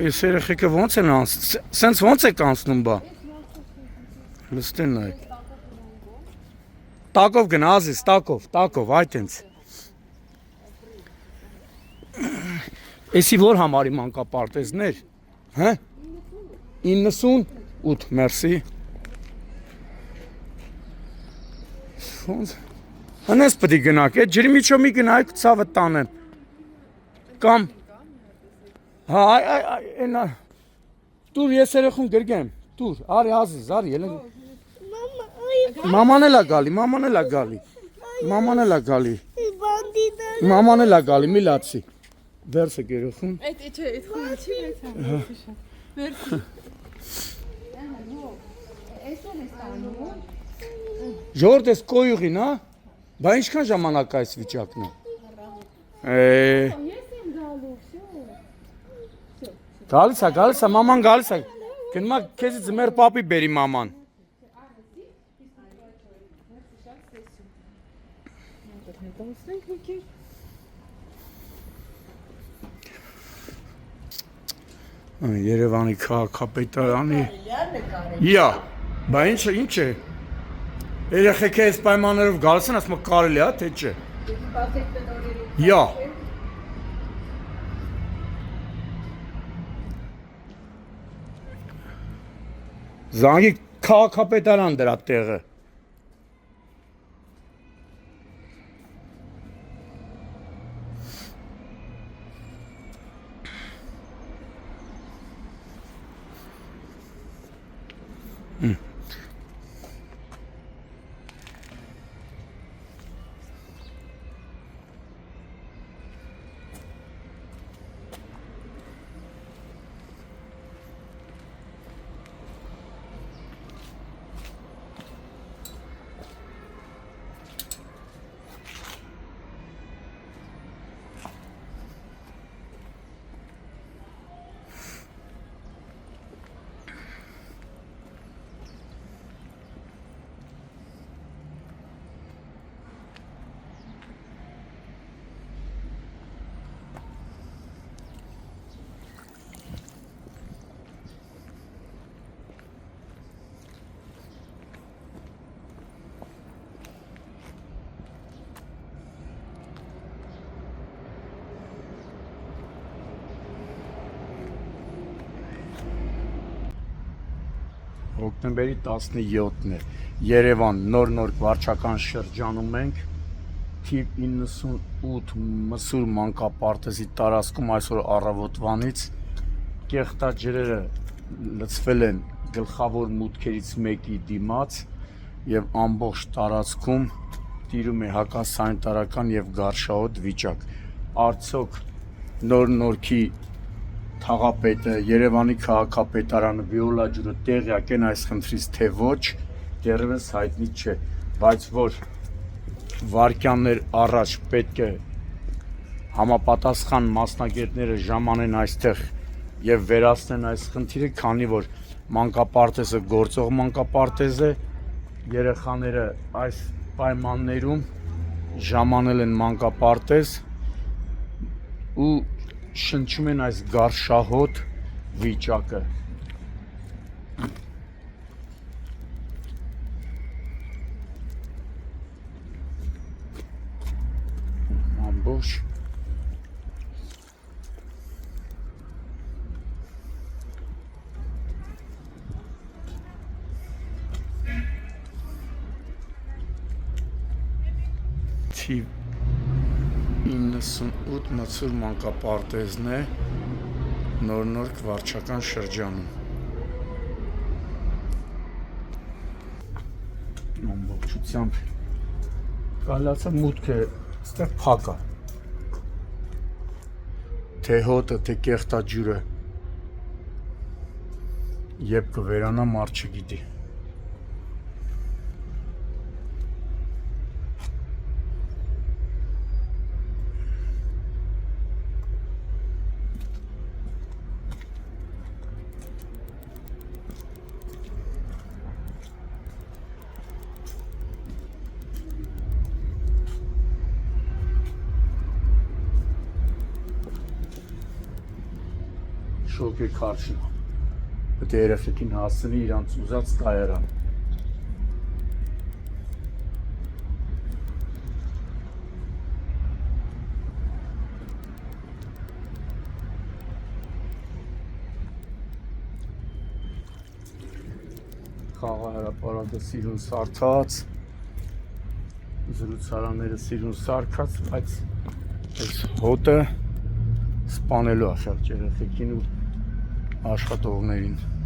Ես երեխեքը ոնց են սենց ոնց եք անցնում բա։ Լստեն նայ։ Տակով գնա ազիս, տակով, այդ ինձ։ Էսի որ համարի մանկապարտեզներ, հա? 98, մերսի։ Ոնց։ Անես պետք է գնաք, այդ ջրի միջով մի գնայք ցավը տանեմ։ Կամ հա, այնա դուր ես երեխուն գրգեմ, դուր, արի ազիզ, արի, ելեն։ Մաման էլ է գալի։ Մաման էլ է գալի, մի լացի։ Վերցը երեխուն։ Այդ խոչի վերցի։ Ժողովուրդ ես կոյուղին, հա։ Բա ինչքան ժամանակ այս վիճակն է։ Ես եմ գալու, Գալիս է, մաման գալիս է։ Գնա քեզից մեր պապի բերի մաման։ Երևանի քաղաքապետարանի։ Իա, բա ինչ է։ Երեխեքը այս պայմաններով գալիս են, ասում կարելի է, թե չէ։ Իա։ Զանգի քաղաքապետարան դրա տեղը։ Հոկտեմբերի 17-ն է, Երևան, նոր վարչական շրջանում ենք, թիվ 98 Մսուր մանկապարտեզի տարածքում այսօր առավոտվանից կեղտաջրերը լցվել են գլխավոր մուտքերից մեկի դիմաց և ամբողջ տարածքում տիրում է հակասանիտարական և գարշահոտ վիճակ։ Արդյոք նորքի թաղապետը, Երևանի քաղաքապետարանը, Վիոլա ջուրը տեղյակ են այս խնդրից, թե ոչ, դեռևս հայտնի չէ, բայց որ վայրկյաններ առաջ պետք է համապատասխան մասնագետները ժամանեն այստեղ եւ վերացնեն այս խնդիրը, քանի որ մանկապարտեզը գործող մանկապարտեզ է, երեխաները այս պայմաններում ժամանել են մանկապարտեզ ու շնչում են այս գարշահոտ վիճակը։ Ամբողջ թիվ 98 Մսուր մանկապարտեզն է, նոր վարչական շրջանում։ Ամբողջությամբ կալացա մուտքը այստեղ փակ է։ Թե հոտը, թե կեղտաջուրը երբ կվերանա մարդ չգիտի։ շոկ է քարշնա։ Պետք է երեխեքին հասցնի իրանց ուզած կայարան։ Խաղահրապարակը սիրուն սարքած, զրուցարանները սիրուն սարքած, բայց այս հոտը սպանելու է շատ երեխեքին ու աշխատողներին։